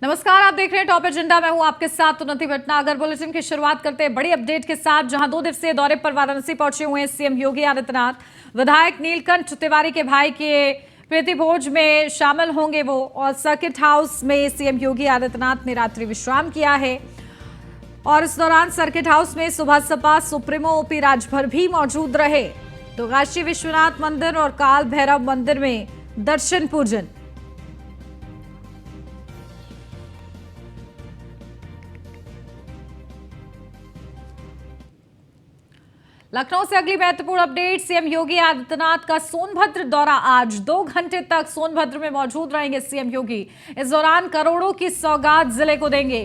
नमस्कार, आप देख रहे हैं टॉप एजेंडा। मैं हूं आपके साथ उन्नति भटनागर। बुलेटिन की शुरुआत करते हैं बड़ी अपडेट के साथ, जहां 2 दिवसीय दौरे पर वाराणसी पहुंचे हुए हैं सीएम योगी आदित्यनाथ। विधायक नीलकंठ तिवारी के भाई के प्रीति भोज में शामिल होंगे वो, और सर्किट हाउस में सीएम योगी आदित्यनाथ ने रात्रि विश्राम किया है। और इस दौरान सर्किट हाउस में सुबह सपा सुप्रीमो ओपी राजभर भी मौजूद रहे। तो काशी विश्वनाथ मंदिर और काल भैरव मंदिर में दर्शन पूजन। लखनऊ से अगली महत्वपूर्ण अपडेट। सीएम योगी आदित्यनाथ का सोनभद्र दौरा आज 2 घंटे तक सोनभद्र में मौजूद रहेंगे सीएम योगी। इस दौरान करोड़ों की सौगात जिले को देंगे।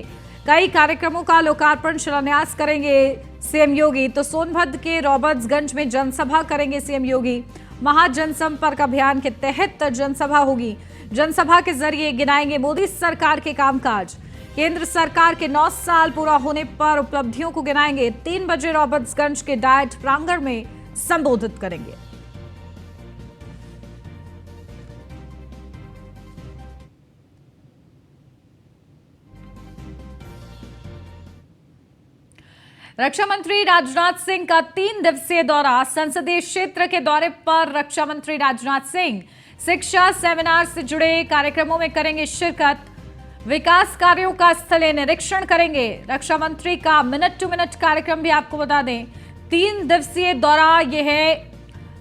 कई कार्यक्रमों का लोकार्पण शिलान्यास करेंगे सीएम योगी। तो सोनभद्र के रॉबर्ट्सगंज में जनसभा करेंगे सीएम योगी। महाजनसंपर्क अभियान के तहत जनसभा होगी। जनसभा के जरिए गिनाएंगे मोदी सरकार के कामकाज। केंद्र सरकार के 9 साल पूरा होने पर उपलब्धियों को गिनाएंगे। 3 बजे रॉबर्ट्सगंज के डाइट प्रांगण में संबोधित करेंगे। रक्षा मंत्री राजनाथ सिंह का 3 दिवसीय दौरा। संसदीय क्षेत्र के दौरे पर रक्षा मंत्री राजनाथ सिंह शिक्षा सेमिनार से जुड़े कार्यक्रमों में करेंगे शिरकत। विकास कार्यों का स्थलीय निरीक्षण करेंगे। रक्षा मंत्री का मिनट टू मिनट कार्यक्रम भी आपको बता दें। 3 दिवसीय दौरा यह है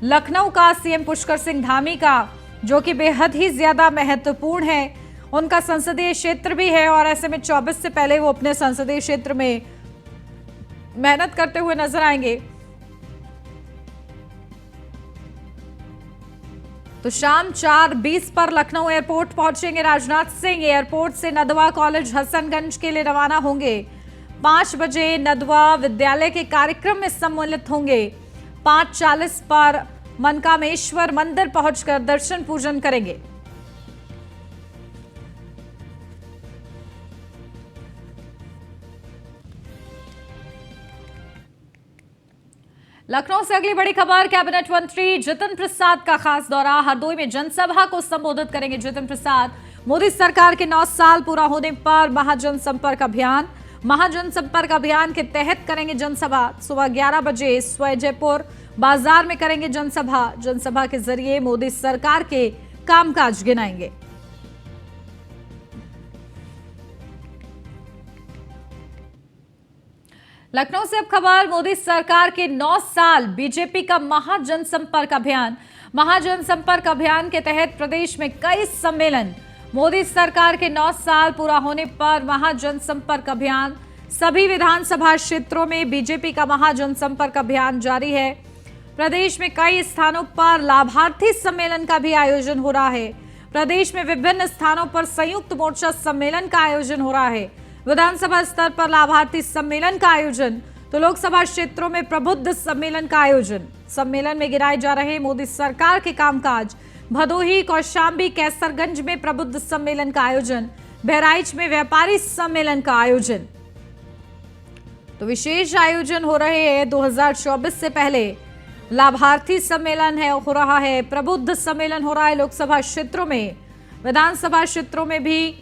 लखनऊ का सीएम पुष्कर सिंह धामी का, जो कि बेहद ही ज्यादा महत्वपूर्ण है। उनका संसदीय क्षेत्र भी है और ऐसे में 24 से पहले वो अपने संसदीय क्षेत्र में मेहनत करते हुए नजर आएंगे। तो शाम 4:20 पर लखनऊ एयरपोर्ट पहुंचेंगे राजनाथ सिंह। एयरपोर्ट से नदवा कॉलेज हसनगंज के लिए रवाना होंगे। 5 बजे नदवा विद्यालय के कार्यक्रम में सम्मिलित होंगे। 5:40 पर मनकामेश्वर मंदिर पहुंचकर दर्शन पूजन करेंगे। लखनऊ से अगली बड़ी खबर। कैबिनेट मंत्री जितिन प्रसाद का खास दौरा। हरदोई में जनसभा को संबोधित करेंगे जितिन प्रसाद। मोदी सरकार के 9 साल पूरा होने पर महाजनसंपर्क अभियान। महाजनसंपर्क अभियान के तहत करेंगे जनसभा। सुबह 11 बजे स्वयं जयपुर बाजार में करेंगे जनसभा। जनसभा के जरिए मोदी सरकार के कामकाज गिनाएंगे। लखनऊ से अब खबर। मोदी सरकार के 9 साल, बीजेपी का महाजनसंपर्क अभियान। महाजनसंपर्क अभियान के तहत प्रदेश में कई सम्मेलन। मोदी सरकार के 9 साल पूरा होने पर महाजनसंपर्क अभियान। सभी विधानसभा क्षेत्रों में बीजेपी का महाजनसंपर्क अभियान जारी है। प्रदेश में कई स्थानों पर लाभार्थी सम्मेलन का भी आयोजन हो रहा है। प्रदेश में विभिन्न स्थानों पर संयुक्त मोर्चा सम्मेलन का आयोजन हो रहा है। विधानसभा स्तर पर लाभार्थी सम्मेलन का आयोजन, तो लोकसभा क्षेत्रों में प्रबुद्ध सम्मेलन का आयोजन। सम्मेलन में गिनाए जा रहे मोदी सरकार के कामकाज। भदोही, कौशाम्बी, कैसरगंज में प्रबुद्ध सम्मेलन का आयोजन। बहराइच में व्यापारी सम्मेलन का आयोजन। तो विशेष आयोजन हो रहे हैं। 2024 से पहले लाभार्थी सम्मेलन हो रहा है, प्रबुद्ध सम्मेलन हो रहा है लोकसभा क्षेत्रों में। विधानसभा क्षेत्रों में भी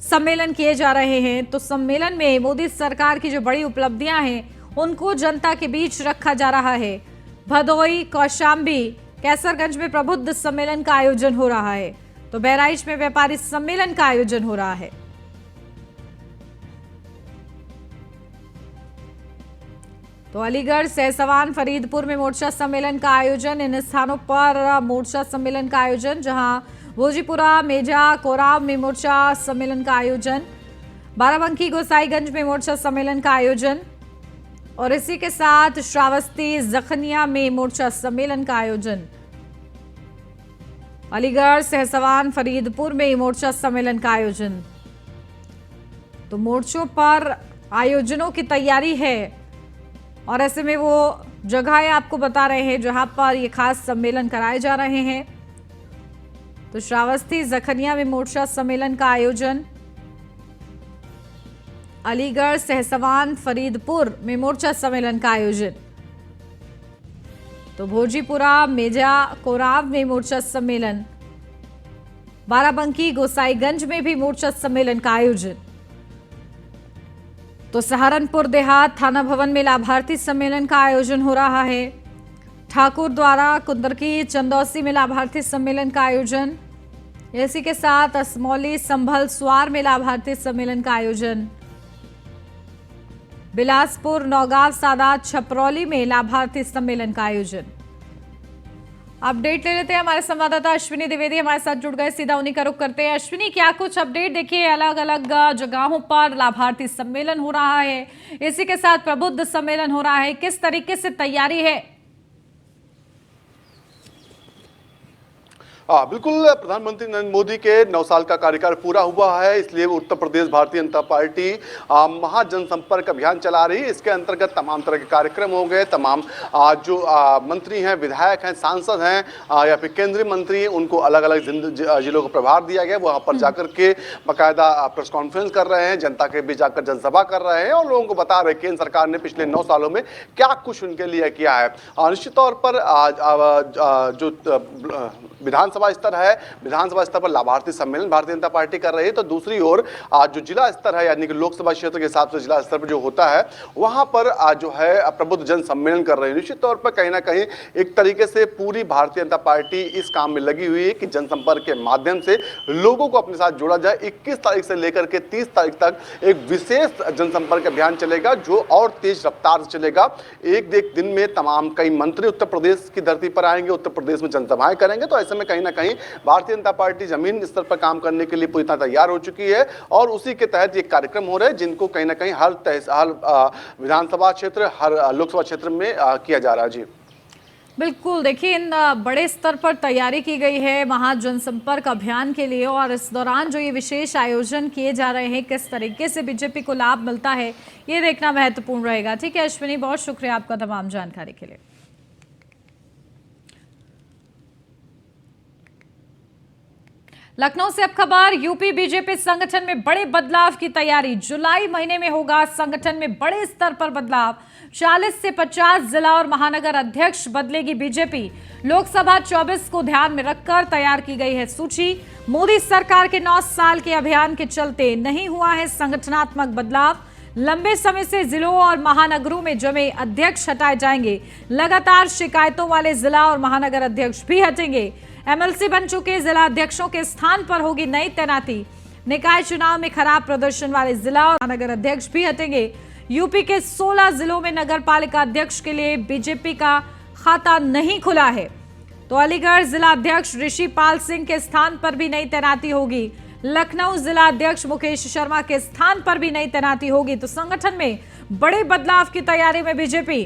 सम्मेलन किए जा रहे हैं। तो सम्मेलन में मोदी सरकार की जो बड़ी उपलब्धियां हैं उनको जनता के बीच रखा जा रहा है। भदोई, कौशाम्बी, कैसरगंज में प्रबुद्ध सम्मेलन का आयोजन हो रहा है। तो बहराइच में व्यापारी सम्मेलन का आयोजन हो रहा है। तो अलीगढ़, सहसवान, फरीदपुर में मोर्चा सम्मेलन का आयोजन। इन स्थानों पर मोर्चा सम्मेलन का आयोजन, जहां भोजीपुरा, मेजा, कोराव में मोर्चा सम्मेलन का आयोजन। बाराबंकी, गोसाईगंज में मोर्चा सम्मेलन का आयोजन। और इसी के साथ श्रावस्ती, जखनिया में मोर्चा सम्मेलन का आयोजन। अलीगढ़, सहसवान, फरीदपुर में मोर्चा सम्मेलन का आयोजन। तो मोर्चों पर आयोजनों की तैयारी है और ऐसे में वो जगहें आपको बता रहे हैं जहां पर ये खास सम्मेलन कराए जा रहे हैं। तो श्रावस्ती, जखनिया में मोर्चा सम्मेलन का आयोजन। अलीगढ़, सहसवान, फरीदपुर में मोर्चा सम्मेलन का आयोजन। तो भोजीपुरा, मेजा, कोराव में मोर्चा सम्मेलन। बाराबंकी गोसाईगंज में भी मोर्चा सम्मेलन का आयोजन। तो सहारनपुर देहात थाना भवन में लाभार्थी सम्मेलन का आयोजन हो रहा है। ठाकुर द्वारा कुंदरकी चंदौसी में लाभार्थी सम्मेलन का आयोजन। इसी के साथ असमौली संभल स्वार में लाभार्थी सम्मेलन का आयोजन। बिलासपुर नौगांव सादात छपरौली में लाभार्थी सम्मेलन का आयोजन। अपडेट ले लेते हैं, हमारे संवाददाता अश्विनी द्विवेदी हमारे साथ जुड़ गए, सीधा उन्हीं का रुख करते हैं। अश्विनी, क्या कुछ अपडेट? देखिए, अलग अलग जगहों पर लाभार्थी सम्मेलन हो रहा है, इसी के साथ प्रबुद्ध सम्मेलन हो रहा है, किस तरीके से तैयारी है? बिल्कुल, प्रधानमंत्री नरेंद्र मोदी के 9 साल का कार्यकाल पूरा हुआ है, इसलिए उत्तर प्रदेश भारतीय जनता पार्टी महाजनसंपर्क अभियान चला रही है। इसके अंतर्गत तमाम तरह के कार्यक्रम हो गए। तमाम जो मंत्री हैं, विधायक हैं, सांसद हैं या फिर केंद्रीय मंत्री हैं, उनको अलग अलग जिलों को प्रभार दिया गया। वहां पर जाकर के बाकायदा प्रेस कॉन्फ्रेंस कर रहे हैं, जनता के बीच जाकर जनसभा कर रहे हैं और लोगों को बता रहे हैं केंद्र सरकार ने पिछले 9 सालों में क्या कुछ उनके लिए किया है। निश्चित तौर पर जो विधानसभा स्तर है, विधानसभा स्तर पर लाभार्थी सम्मेलन भारतीय जनता पार्टी कर रही है, तो दूसरी ओर जो जिला स्तर है, यानी कि लोकसभा क्षेत्र के हिसाब से जिला स्तर पर जो होता है, वहां पर जो है प्रबुद्ध जन सम्मेलन कर रही है। निश्चित तौर पर कहीं ना कहीं एक तरीके से पूरी भारतीय जनता पार्टी इस काम में लगी हुई है कि जनसंपर्क के माध्यम से लोगों को अपने साथ जोड़ा जाए। 21 तारीख से लेकर के 30 तारीख तक एक विशेष जनसंपर्क अभियान चलेगा, जो और तेज रफ्तार से चलेगा। एक दिन में तमाम कई मंत्री उत्तर प्रदेश की धरती पर आएंगे, उत्तर प्रदेश में जनसभाएं करेंगे। तो ऐसे में कहीं ना कहीं भारतीय जनता पार्टी जमीन स्तर पर काम करने के लिए पूरी तरह तैयार हो चुकी है और उसी के तहत ये कार्यक्रम हो रहे हैं, जिनको कहीं ना कहीं हर विधानसभा क्षेत्र, हर लोकसभा क्षेत्र में किया जा रहा है। जी बिल्कुल, देखिए, इन बड़े स्तर पर तैयारी की गई है महाजनसंपर्क अभियान के लिए और इस दौरान जो ये विशेष आयोजन किए जा रहे हैं, किस तरीके से बीजेपी को लाभ मिलता है, ये देखना महत्वपूर्ण रहेगा। ठीक है अश्विनी, बहुत शुक्रिया आपका तमाम जानकारी के लिए। लखनऊ से अब खबर, यूपी बीजेपी संगठन में बड़े बदलाव की तैयारी। जुलाई महीने में होगा संगठन में बड़े स्तर पर बदलाव। 40 से 50 जिला और महानगर अध्यक्ष बदलेगी बीजेपी। लोकसभा 24 को ध्यान में रखकर तैयार की गई है सूची। मोदी सरकार के 9 साल के अभियान के चलते नहीं हुआ है संगठनात्मक बदलाव। लंबे समय से जिलों और महानगरों में जमे अध्यक्ष हटाए जाएंगे। लगातार शिकायतों वाले जिला और महानगर अध्यक्ष भी हटेंगे। एमएलसी बन चुके जिला अध्यक्षों के स्थान पर होगी नई तैनाती। निकाय चुनाव में खराब प्रदर्शन वाले जिला और महानगर अध्यक्ष भी हटेंगे। यूपी के 16 जिलों में नगर पालिका अध्यक्ष के लिए बीजेपी का खाता नहीं खुला है। तो अलीगढ़ जिला अध्यक्ष ऋषि पाल सिंह के स्थान पर भी नई तैनाती होगी। लखनऊ जिला अध्यक्ष मुकेश शर्मा के स्थान पर भी नई तैनाती होगी। तो संगठन में बड़े बदलाव की तैयारी में बीजेपी।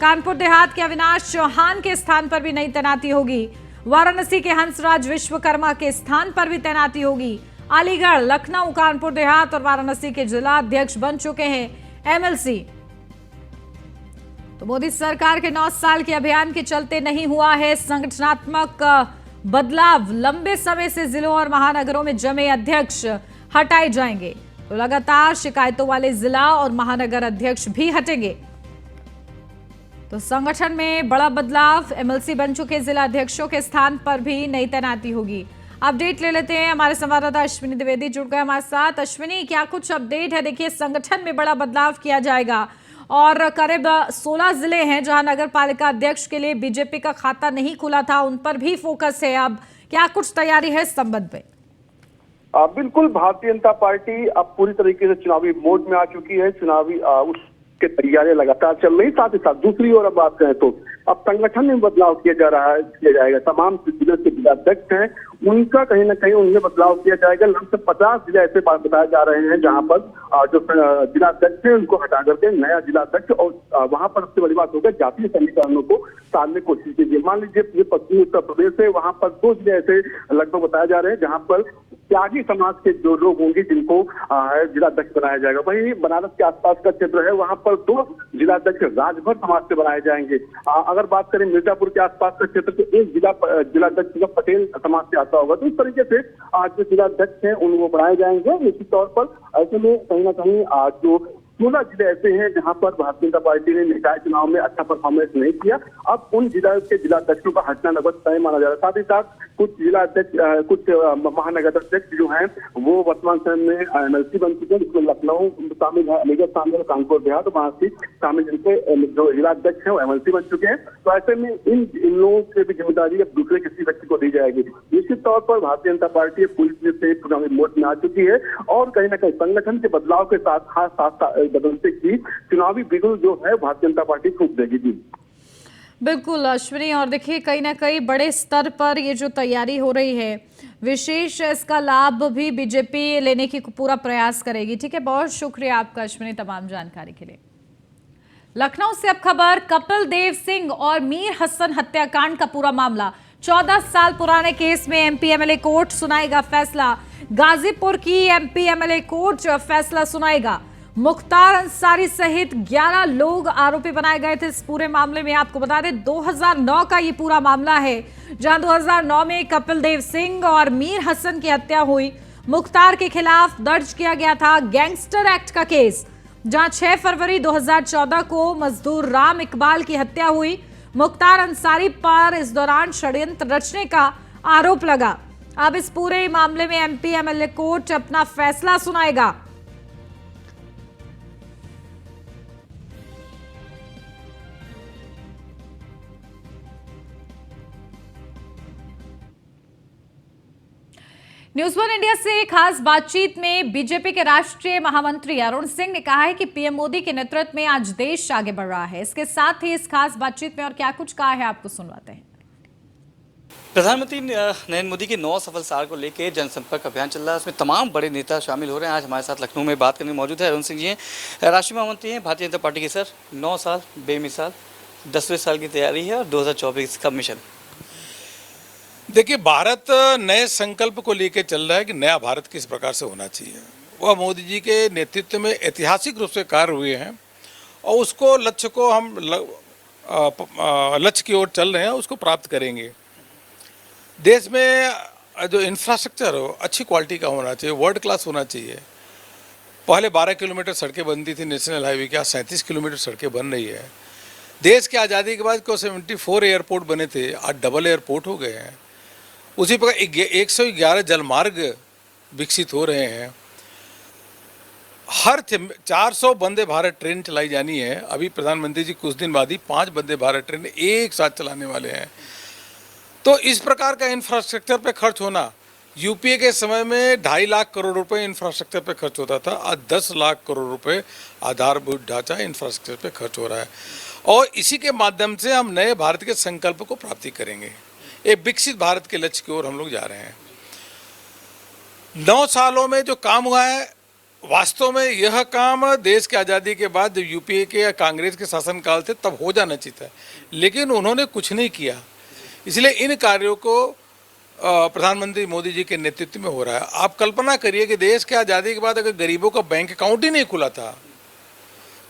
कानपुर देहात के अविनाश चौहान के स्थान पर भी नई तैनाती होगी। वाराणसी के हंसराज विश्वकर्मा के स्थान पर भी तैनाती होगी। अलीगढ़, लखनऊ, कानपुर देहात और वाराणसी के जिला अध्यक्ष बन चुके हैं एमएलसी। तो मोदी सरकार के 9 साल के अभियान के चलते नहीं हुआ है संगठनात्मक बदलाव। लंबे समय से जिलों और महानगरों में जमे अध्यक्ष हटाए जाएंगे। तो लगातार शिकायतों वाले जिला और महानगर अध्यक्ष भी हटेंगे। तो संगठन में बड़ा बदलाव। एमएलसी बन चुके जिला अध्यक्षों के स्थान पर भी नई तैनाती होगी। अपडेट ले लेते हैं, हमारे संवाददाता अश्विनी द्विवेदी जुड़ गए हमारे साथ। अश्विनी, क्या कुछ अपडेट है? देखिए, संगठन में बड़ा बदलाव किया जाएगा और करीब 16 जिले हैं जहां नगर पालिका अध्यक्ष के लिए बीजेपी का खाता नहीं खुला था, उन पर भी फोकस है। अब क्या कुछ तैयारी है इस संबंध में? बिल्कुल, भारतीय जनता पार्टी अब पूरी तरीके से चुनावी मोड में आ चुकी है। चुनावी उसके तैयारियां लगातार चल रही। साथ ही साथ दूसरी ओर अब बात करें तो अब संगठन में बदलाव किया जाएगा। तमाम जिलों के जिलाध्यक्ष हैं, उनका कहीं ना कहीं उनमें बदलाव किया जाएगा। लगभग 50 जिले ऐसे बताए जा रहे हैं जहां पर जो जिलाध्यक्ष है उनको हटा करके नया जिलाध्यक्ष, और वहां पर सबसे बड़ी बात होगा जातीय समीकरणों को साधने की कोशिश कीजिए। मान लीजिए ये पश्चिमी उत्तर प्रदेश है, वहां पर 2 जिले ऐसे लगभग बताए जा रहे हैं जहां पर त्यागी समाज के जो लोग होंगे जिनको जिलाध्यक्ष बनाया जाएगा। वहीं बनारस के आसपास का क्षेत्र है, वहां पर 2 जिलाध्यक्ष राजभर समाज से बनाए जाएंगे। अगर बात करें मिर्जापुर के आसपास का क्षेत्र तो एक जिलाध्यक्ष पटेल समाज से आता होगा। तो इस तरीके से जो जिलाध्यक्ष हैं उनको बनाए जाएंगे निश्चित तौर पर। ऐसे में कहीं ना कहीं जो 16 जिले ऐसे हैं जहां पर भारतीय जनता पार्टी ने निकाय चुनाव में अच्छा परफॉर्मेंस नहीं किया। अब उन जिला के जिलाध्यक्षों का हटना लगभग तय माना जा रहा है। साथ ही साथ कुछ जिलाध्यक्ष, कुछ महानगर अध्यक्ष जो हैं वो वर्तमान समय में एमएलसी बन चुके हैं, जिसमें लखनऊ शामिल है, अलीगढ़ शामिल है, कानपुर देहात और महाराष्ट्र शामिल, जिनके जो जिलाध्यक्ष हैं वो एमएलसी बन चुके हैं। तो ऐसे में इन लोगों की भी जिम्मेदारी अब दूसरे किसी व्यक्ति को दी जाएगी। निश्चित तौर पर भारतीय जनता पार्टी पूरी तरह से चुनावी मोड में आ चुकी है और कहीं ना कहीं संगठन के बदलाव के साथ खास साथ बदलते की चुनावी बिगुल जो है भारतीय जनता पार्टी फूंक देगी। जी बिल्कुल अश्विनी, और देखिए कहीं ना कहीं बड़े स्तर पर ये जो तैयारी हो रही है, विशेष इसका लाभ भी बीजेपी लेने की पूरा प्रयास करेगी। ठीक है, बहुत शुक्रिया आपका अश्विनी तमाम जानकारी के लिए। लखनऊ से अब खबर, कपिल देव सिंह और मीर हसन हत्याकांड का पूरा मामला, 14 साल पुराने केस में एमपी एमएलए कोर्ट सुनाएगा फैसला। गाजीपुर की एमपी एमएलए कोर्ट फैसला सुनाएगा। मुख्तार अंसारी सहित 11 लोग आरोपी बनाए गए थे इस पूरे मामले में। आपको बता दें 2009 का ये पूरा मामला है, जहां 2009 में कपिल देव सिंह और मीर हसन की हत्या हुई। मुख्तार के खिलाफ दर्ज किया गया था गैंगस्टर एक्ट का केस, जहां 6 फरवरी 2014 को मजदूर राम इकबाल की हत्या हुई। मुख्तार अंसारी पर इस दौरान षड्यंत्र रचने का आरोप लगा। अब इस पूरे मामले में एमपी एमएलए कोर्ट अपना फैसला सुनाएगा। न्यूज़ वन इंडिया से खास बातचीत में बीजेपी के राष्ट्रीय महामंत्री अरुण सिंह ने कहा है कि पीएम मोदी के नेतृत्व में आज देश आगे बढ़ रहा है। इसके साथ ही इस खास बातचीत में और क्या कुछ कहा है आपको सुनवाते हैं। प्रधानमंत्री नरेंद्र मोदी के 9 सफल साल को लेकर जनसंपर्क अभियान चल रहा है, उसमें तमाम बड़े नेता शामिल हो रहे हैं। आज हमारे साथ लखनऊ में बात करने मौजूद है अरुण सिंह जी हैं, राष्ट्रीय महामंत्री हैं भारतीय जनता पार्टी के। सर, 9 साल बेमिसाल, 10वें साल की तैयारी है और 2024 का मिशन। देखिए, भारत नए संकल्प को लेकर चल रहा है कि नया भारत किस प्रकार से होना चाहिए। वह मोदी जी के नेतृत्व में ऐतिहासिक रूप से कार्य हुए हैं और उसको लक्ष्य को हम लक्ष्य की ओर चल रहे हैं, उसको प्राप्त करेंगे। देश में जो इंफ्रास्ट्रक्चर हो अच्छी क्वालिटी का होना चाहिए, वर्ल्ड क्लास होना चाहिए। पहले 12 किलोमीटर सड़कें बनती थी नेशनल हाईवे की, आज 37 किलोमीटर सड़कें बन रही है। देश की आज़ादी के बाद को 74 एयरपोर्ट बने थे, आज डबल एयरपोर्ट हो गए हैं। उसी प्रकार 111 जलमार्ग विकसित हो रहे हैं। हर 400 वंदे भारत ट्रेन चलाई जानी है। अभी प्रधानमंत्री जी कुछ दिन बाद ही 5 वंदे भारत ट्रेन एक साथ चलाने वाले हैं। तो इस प्रकार का इंफ्रास्ट्रक्चर पे खर्च होना, यूपीए के समय में 2.5 लाख करोड़ रुपए इंफ्रास्ट्रक्चर पे खर्च होता था, आज 10 लाख करोड़ रुपए आधारभूत ढांचा इंफ्रास्ट्रक्चर पे खर्च हो रहा है। और इसी के माध्यम से हम नए भारत के संकल्प को प्राप्ति करेंगे। एक विकसित भारत के लक्ष्य की ओर हम लोग जा रहे हैं। 9 सालों में जो काम हुआ है, वास्तव में यह काम देश की आज़ादी के बाद जब यूपीए के या कांग्रेस के शासनकाल थे तब हो जाना चाहिए था, लेकिन उन्होंने कुछ नहीं किया। इसलिए इन कार्यों को प्रधानमंत्री मोदी जी के नेतृत्व में हो रहा है। आप कल्पना करिए कि देश की आज़ादी के बाद अगर गरीबों का बैंक अकाउंट ही नहीं खुला था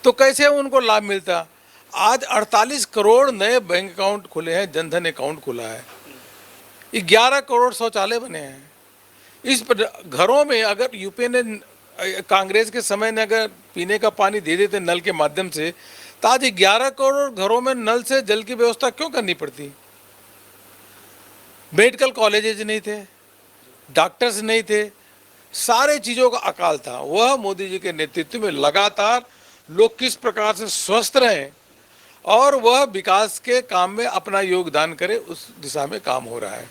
तो कैसे उनको लाभ मिलता। आज 48 करोड़ नए बैंक अकाउंट खुले हैं, जनधन अकाउंट खुला है, 11 करोड़ शौचालय बने हैं। इस घरों में अगर यूपीए ने कांग्रेस के समय में अगर पीने का पानी दे देते नल के माध्यम से, तो आज 11 करोड़ घरों में नल से जल की व्यवस्था क्यों करनी पड़ती। मेडिकल कॉलेजेज नहीं थे, डॉक्टर्स नहीं थे, सारे चीज़ों का अकाल था। वह मोदी जी के नेतृत्व में लगातार लोग किस प्रकार से स्वस्थ रहें और वह विकास के काम में अपना योगदान करे, उस दिशा में काम हो रहा है।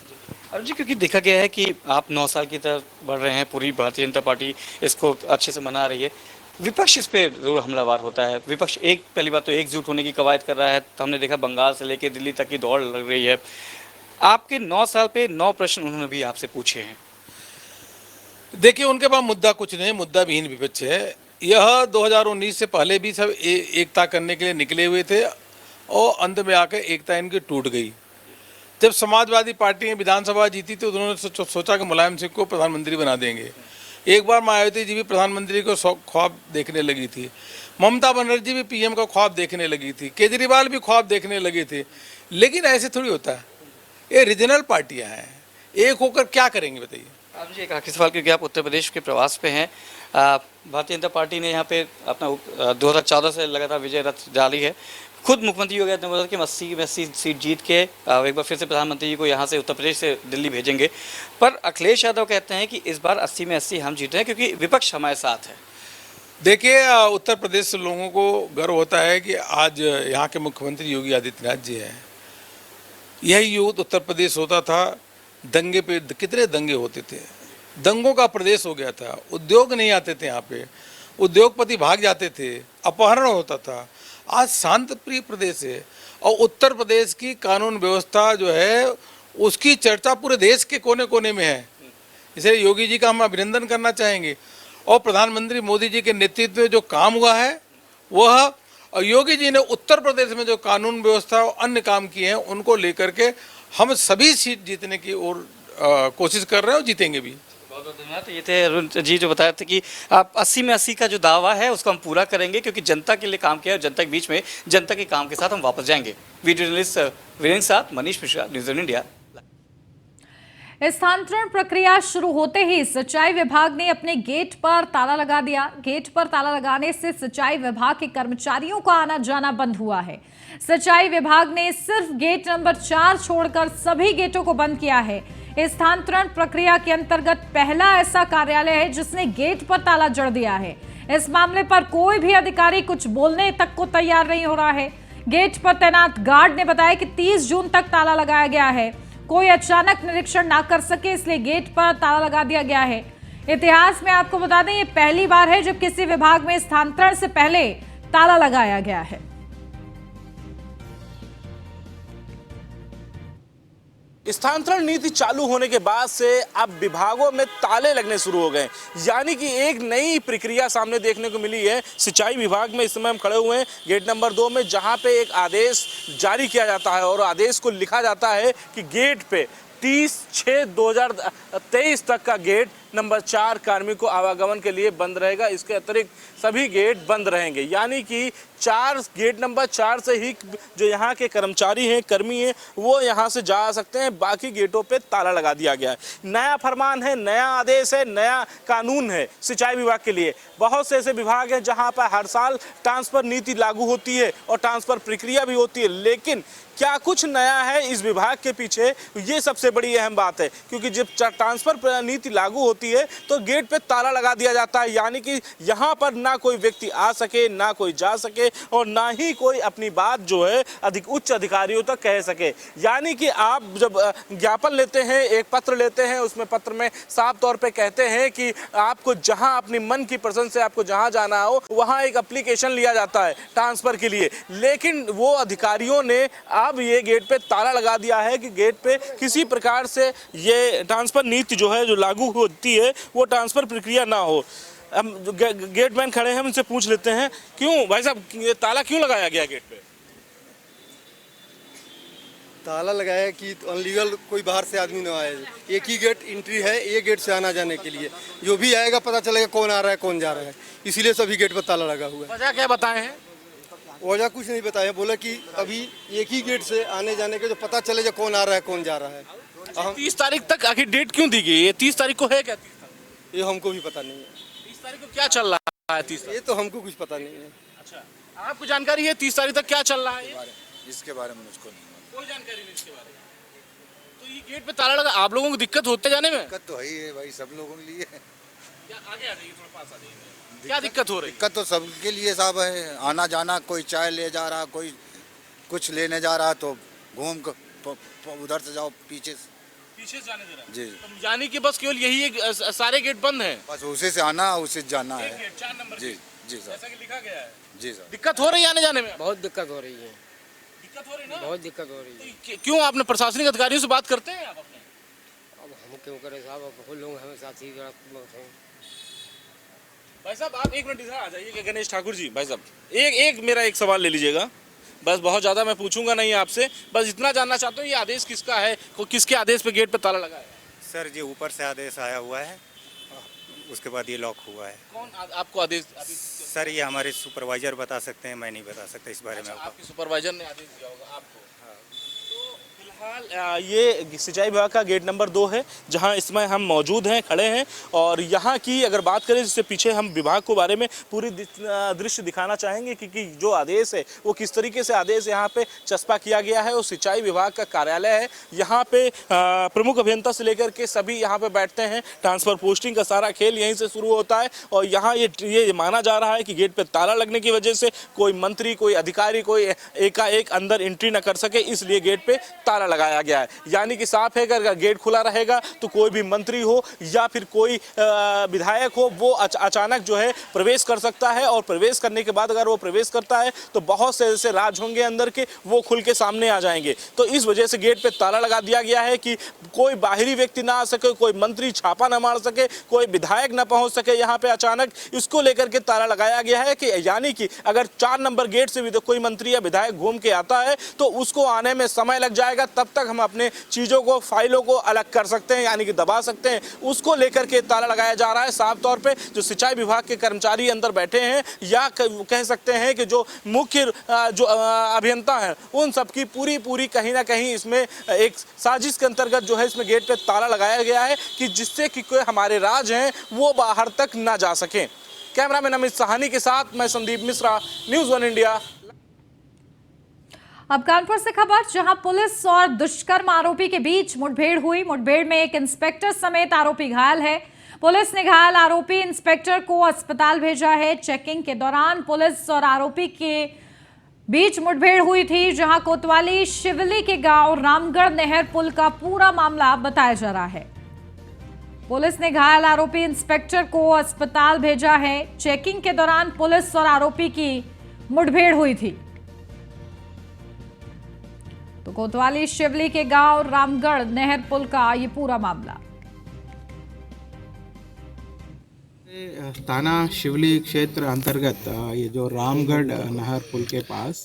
अरुण जी, क्योंकि देखा गया है कि आप 9 साल की तरफ बढ़ रहे हैं, पूरी भारतीय जनता पार्टी इसको अच्छे से मना रही है, विपक्ष इस पे जरूर हमलावर होता है। विपक्ष पहली बात तो एकजुट होने की कवायद कर रहा है। तो हमने देखा बंगाल से लेकर दिल्ली तक की दौड़ लग रही है। आपके 9 साल पे 9 प्रश्न उन्होंने भी आपसे पूछे हैं। देखिए, उनके पास मुद्दा कुछ नहीं, मुद्दा विहीन विपक्ष है। यह 2019 से पहले भी सब एकता करने के लिए निकले हुए थे और अंत में आकर एकता इनकी टूट गई। जब समाजवादी पार्टी ने विधानसभा जीती तो उन्होंने सोचा कि मुलायम सिंह को प्रधानमंत्री बना देंगे। एक बार मायावती जी भी प्रधानमंत्री को ख्वाब देखने लगी थी, ममता बनर्जी भी पीएम का ख्वाब देखने लगी थी, केजरीवाल भी ख्वाब देखने लगे थे। लेकिन ऐसे थोड़ी होता है, ये रीजनल पार्टियां हैं, एक होकर क्या करेंगे बताइए। आप जी एक आखिरी सवाल, क्योंकि आप उत्तर प्रदेश के प्रवास पे हैं। भारतीय जनता पार्टी ने यहाँ पे अपना 2014 से लगातार विजय रथ डाली है। खुद मुख्यमंत्री योगी आदित्यनाथ कि हम 80 में 80 सीट जीत के एक बार फिर से प्रधानमंत्री जी को यहाँ से उत्तर प्रदेश से दिल्ली भेजेंगे। पर अखिलेश यादव कहते हैं कि इस बार 80 में 80 हम जीत रहे हैं क्योंकि विपक्ष हमारे साथ है। देखिए, उत्तर प्रदेश से लोगों को गर्व होता है कि आज यहाँ के मुख्यमंत्री योगी आदित्यनाथ जी हैं। यही युद्ध उत्तर प्रदेश होता था, दंगे पे कितने दंगे होते थे, दंगों का प्रदेश हो गया था, उद्योग नहीं आते थे यहाँ पे, उद्योगपति भाग जाते थे, अपहरण होता था। आज शांत प्रिय प्रदेश है और उत्तर प्रदेश की कानून व्यवस्था जो है उसकी चर्चा पूरे देश के कोने कोने में है। इसलिए योगी जी का हम अभिनंदन करना चाहेंगे और प्रधानमंत्री मोदी जी के नेतृत्व में जो काम हुआ है वह, और योगी जी ने उत्तर प्रदेश में जो कानून व्यवस्था और अन्य काम किए हैं उनको लेकर के हम सभी सीट जीतने की ओर कोशिश कर रहे हैं और जीतेंगे भी। बहुत बहुत धन्यवाद। ये थे अरुण जी जो बताया था कि आप 80 में 80 का जो दावा है उसको हम पूरा करेंगे क्योंकि जनता के लिए काम किया और जनता के बीच में जनता के काम के साथ हम वापस जाएंगे। वीडियो जर्नलिस्ट वीरेंद्र साथ मनीष मिश्रा, न्यूज़ इंडिया। स्थानांतरण प्रक्रिया शुरू होते ही सिंचाई विभाग ने अपने गेट पर ताला लगा दिया। गेट पर ताला लगाने से सिंचाई विभाग के कर्मचारियों का आना जाना बंद हुआ है। सिंचाई विभाग ने सिर्फ गेट नंबर 4 छोड़कर सभी गेटों को बंद किया है। स्थानांतरण प्रक्रिया के अंतर्गत पहला ऐसा कार्यालय है जिसने गेट पर ताला जड़ दिया है। इस मामले पर कोई भी अधिकारी कुछ बोलने तक को तैयार नहीं हो रहा है। गेट पर तैनात गार्ड ने बताया कि 30 जून तक ताला लगाया गया है। कोई अचानक निरीक्षण ना कर सके इसलिए गेट पर ताला लगा दिया गया है। इतिहास में आपको बता दें ये पहली बार है जब किसी विभाग में स्थानांतरण से पहले ताला लगाया गया है। स्थानांतरण नीति चालू होने के बाद से अब विभागों में ताले लगने शुरू हो गए, यानी कि एक नई प्रक्रिया सामने देखने को मिली है। सिंचाई विभाग में इस समय हम खड़े हुए हैं गेट नंबर 2 में, जहां पे एक आदेश जारी किया जाता है और आदेश को लिखा जाता है कि गेट पे 30/6/2023 तक का गेट नंबर 4 कार्मिकों आवागमन के लिए बंद रहेगा। इसके अतिरिक्त सभी गेट बंद रहेंगे, यानी कि गेट नंबर 4 से ही जो यहाँ के कर्मचारी हैं, कर्मी हैं, वो यहाँ से जा सकते हैं। बाकी गेटों पे ताला लगा दिया गया है। नया फरमान है, नया आदेश है, नया कानून है सिंचाई विभाग के लिए। बहुत से ऐसे विभाग हैं जहाँ पर हर साल ट्रांसफर नीति लागू होती है और ट्रांसफर प्रक्रिया भी होती है, लेकिन क्या कुछ नया है इस विभाग के पीछे, ये सबसे बड़ी अहम बात है। क्योंकि जब ट्रांसफर नीति लागू होती है तो गेट पे ताला लगा दिया जाता है, यानी कि यहाँ पर ना कोई व्यक्ति आ सके, ना कोई जा सके और ना ही कोई अपनी बात जो है उच्च अधिकारियों तक कह सके। यानी कि आप जब ज्ञापन लेते हैं, एक पत्र लेते हैं, उसमें पत्र में साफ तौर पे कहते हैं कि आपको जहां अपनी मन की पसंद से आपको जहां जाना हो वहां एक एप्लीकेशन लिया जाता है ट्रांसफर के लिए, लेकिन वो अधिकारियों ने अब ये गेट पे ताला लगा दिया है कि गेट पे किसी प्रकार से ये ट्रांसफर नीति जो है जो लागू होती है वो ट्रांसफर प्रक्रिया ना हो। हम गेटमैन खड़े हैं, उनसे पूछ लेते हैं, क्यों भाई साहब ये ताला क्यों लगाया गया गेट पे? ताला लगाया कि अनलीगल कोई बाहर से आदमी ना आए। एक ही गेट एंट्री है, एक गेट से आना जाने के लिए, जो भी आएगा पता चलेगा कौन आ रहा है कौन जा रहा है, इसीलिए सभी गेट पर ताला लगा हुआ है। वजह क्या बताए हैं? वजह कुछ नहीं बताया, बोला कि अभी एक ही गेट से आने जाने के जो पता चले जो कौन आ रहा है कौन जा रहा है। 30 तारीख तक आखिर डेट क्यों दी गई है? 30 तारीख को है क्या? 30 तारीख ये हमको भी पता नहीं है। 30 तारीख को क्या चल रहा है? 30 ये तो हमको कुछ पता नहीं है। अच्छा, आपको जानकारी है 30 तारीख तक क्या चल रहा है? इसके बारे में मुझको नहीं, कोई जानकारी नहीं इसके बारे में। तो ये गेट पे ताला लगा, आप लोगों को दिक्कत होते जाने में? दिक्कत तो है ही है भाई, सब लोगों के लिए। क्या आगे आ जाइए, थोड़ा पास आ जाइए। क्या दिक्कत हो रही है? दिक्कत तो सबके लिए साहब है, आना जाना, कोई चाय ले जा रहा, कोई कुछ लेने जा रहा, तो घूम उधर से जाओ पीछे से जाने दे रहा है। जी, तो यानी कि बस केवल यही एक सारे गेट बंद हैं, बस उसी से आना उसी से जाना है। गेट 4 नंबर जी जी सर, जैसा कि लिखा गया है। जी सर। दिक्कत हो रही है आने जाने में? बहुत दिक्कत हो रही है। दिक्कत हो रही है ना? बहुत दिक्कत हो रही है। तो क्यों आपने प्रशासनिक अधिकारियों से बात करते हैं आप अपने? अब हम क्यों करें साहब, अब हम लोग हमें साथ ही हैं। भाई साहब आप एक मिनट इधर आ जाइए। गणेश ठाकुर जी, भाई साहब एक मेरा एक सवाल ले लीजिएगा, बस बहुत ज़्यादा मैं पूछूंगा नहीं आपसे, बस इतना जानना चाहता हूँ ये आदेश किसका है, किसके आदेश पे गेट पे ताला लगा है? सर जी ऊपर से आदेश आया हुआ है, उसके बाद ये लॉक हुआ है। कौन आपको आदेश? सर ये हमारे सुपरवाइजर बता सकते हैं, मैं नहीं बता सकता इस बारे में। आपके सुपरवाइजर ने आदेश दिया होगा आपको? हाँ। तो फिलहाल ये सिंचाई विभाग का गेट नंबर 2 है, जहां इसमें हम मौजूद हैं, खड़े हैं। और यहाँ की अगर बात करें, जिससे पीछे हम विभाग को बारे में पूरी दृश्य दिखाना चाहेंगे कि जो आदेश है वो किस तरीके से आदेश यहाँ पे चस्पा किया गया है। वो सिंचाई विभाग का कार्यालय है। यहाँ पे प्रमुख अभियंता से लेकर के सभी यहाँ पे बैठते हैं। ट्रांसफर पोस्टिंग का सारा खेल यहीं से शुरू होता है। और यहाँ ये माना जा रहा है कि गेट पे ताला लगने की वजह से कोई मंत्री, कोई अधिकारी, कोई एकाएक अंदर एंट्री न कर सके, इसलिए गेट पे ताला लगाया गया है। यानी कि साफ है कि अगर गेट खुला रहेगा तो कोई भी मंत्री हो या फिर कोई विधायक हो, वो अचानक जो है प्रवेश कर सकता है। और प्रवेश करने के बाद अगर वो प्रवेश करता है तो बहुत से ऐसे राज होंगे अंदर के, वो खुल के सामने आ जाएंगे। तो इस वजह से गेट पे ताला लगा दिया गया है कि कोई बाहरी व्यक्ति ना आ सके, कोई मंत्री छापा ना मार सके, कोई विधायक ना पहुंच सके यहाँ पे अचानक। इसको लेकर के ताला लगाया गया है कि यानी कि अगर 4 नंबर गेट से भी तो कोई मंत्री या विधायक घूम के आता है तो उसको आने में समय लग जाएगा। तब तक हम अपने चीज़ों को, फाइलों को अलग कर सकते हैं, यानी कि दबा सकते हैं। उसको लेकर के ताला लगाया जा रहा है। साफ तौर पे जो सिंचाई विभाग के कर्मचारी अंदर बैठे हैं, या कह सकते हैं कि जो मुख्य जो अभियंता हैं, उन सबकी पूरी कहीं ना कहीं इसमें एक साजिश के अंतर्गत जो है इसमें गेट पे ताला लगाया गया है कि जिससे कि कोई हमारे राज हैं वो बाहर तक ना जा सकें। कैमरामैन अमित सहानी के साथ मैं संदीप मिश्रा, न्यूज़ 1 इंडिया। अब कानपुर से खबर, जहां पुलिस और दुष्कर्म आरोपी के बीच मुठभेड़ हुई। मुठभेड़ में एक इंस्पेक्टर समेत आरोपी घायल है। पुलिस ने घायल आरोपी इंस्पेक्टर को अस्पताल भेजा है। चेकिंग के दौरान पुलिस और आरोपी के बीच मुठभेड़ हुई थी, जहां कोतवाली शिवली के गांव रामगढ़ नहर पुल का पूरा मामला बताया जा रहा है। पुलिस ने घायल आरोपी इंस्पेक्टर को अस्पताल भेजा है। चेकिंग के दौरान पुलिस और आरोपी की मुठभेड़ हुई थी। तो कोतवाली शिवली के गांव रामगढ़ नहर पुल का ये पूरा मामला। थाना शिवली क्षेत्र अंतर्गत ये जो रामगढ़ नहर पुल के पास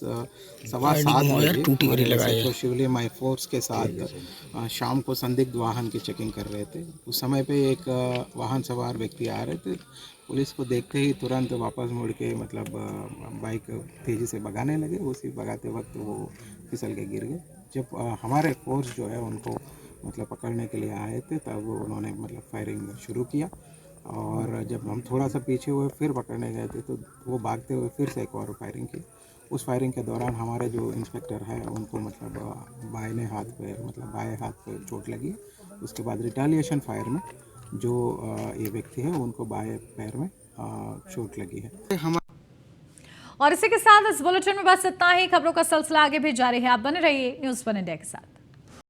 7:15 बजे तो शिवली माई फोर्स के साथ शाम को संदिग्ध वाहन की चेकिंग कर रहे थे। उस समय पे एक वाहन सवार व्यक्ति आ रहे थे। पुलिस को देखते ही तुरंत वापस मुड़ के मतलब बाइक तेज़ी से भगाने लगे। उसी भगाते वक्त वो फिसल के गिर गए। जब हमारे फोर्स जो है उनको मतलब पकड़ने के लिए आए थे, तब उन्होंने मतलब फायरिंग शुरू किया। और जब हम थोड़ा सा पीछे हुए फिर पकड़ने गए थे तो वो भागते हुए फिर से एक और फायरिंग की। उस फायरिंग के दौरान हमारे जो इंस्पेक्टर है उनको मतलब बाएं हाथ पे चोट लगी। उसके बाद रिटेलिएशन फायर में जो ये व्यक्ति है उनको बाएं पैर में चोट लगी है। और इसी के साथ इस बुलेटिन में बस इतना ही। खबरों का सिलसिला आगे भी जारी है। आप बने रहिए न्यूज़ 1 इंडिया के साथ।